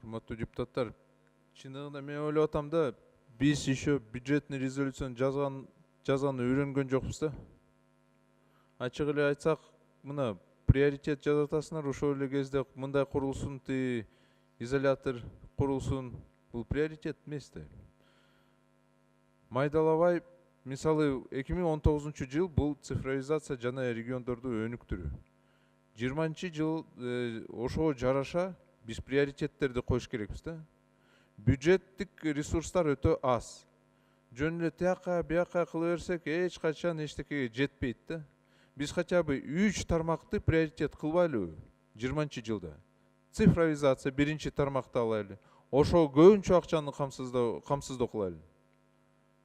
урматтуу депутаттар, чындыгында мен ойлоп атам да, биз еще бюджетный резолюцияны жазганы үйрөнгөн жокпуз да. Ачык эле айтсак, мына приоритет жазып атасыңар, ошол эле кезде мындай курулсын, изолятор курулсын, бул приоритет эмес да. Майдалабай, мисалы 2019 жыл бул цифровизация жана региондорду өнүктүрүү. 20 жыл ошого жараша биз приоритеттерди коюш керекпиз да. Бюджеттик ресурстар өтө аз. Жөн эле тияка бияка кыла берсек, эч качан эчтекеге жетпейт да. Биз хотя бы 3 тармакты приоритет кылбайлыбы 20 жылда. Цифровизация биринчи тармакты алайлы. Ошо көбүнчө акчаны камсыздоо кылайлы.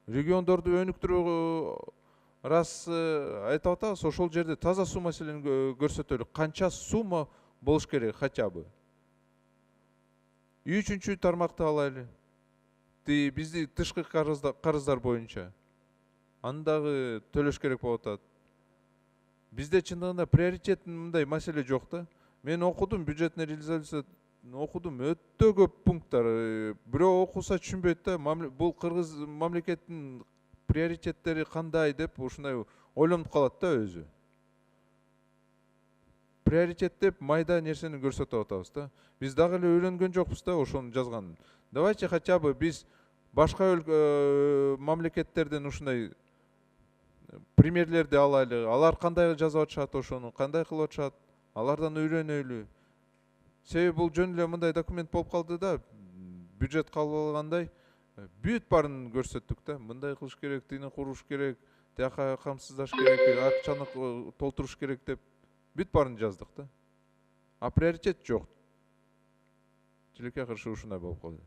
Региондорду өнүктүрүү раз айтып атабыз, ошол жерде таза суу маселени көрсөтөлү. Канча сумма болуш керек хотя бы. Үчүнчү тармакты алайлы. Бизди тышкы карыздар боюнча. Аны дагы төлөш керек болуп атат. Бизде чындыгында приоритет мындай маселе жок да. Мен окудум, бюджетный резолюция окудум, өтө көп пункттар. Бирөө окуса түшүнбөйт да, бул кыргыз мамлекеттин приоритеттери кандай деп ушундай ойлонуп калат да өзү. Приоритет деп майда нерсени көрсөтүп атабыз да. Биз дагы эле үйрөнгөн жокпуз да ошону жазганын. Давайте хотя бы биз башка мамлекеттерден ушундай примерлерди алайлы. Алар кандай жазып атышат ошону, кандай кылып атышат, алардан үйрөнөлү. Себеби бул жөн эле мындай документ болуп калды да, бюджет кабыл алгандай бүт баарын көрсөттүк да. Мындай кылыш керек, тини куруш керек, тияка камсыздаш керек, акчаны толтуруш керек деп бүт баарын жаздык да. А приоритет жок. Тилекке каршы ушундай болуп калды.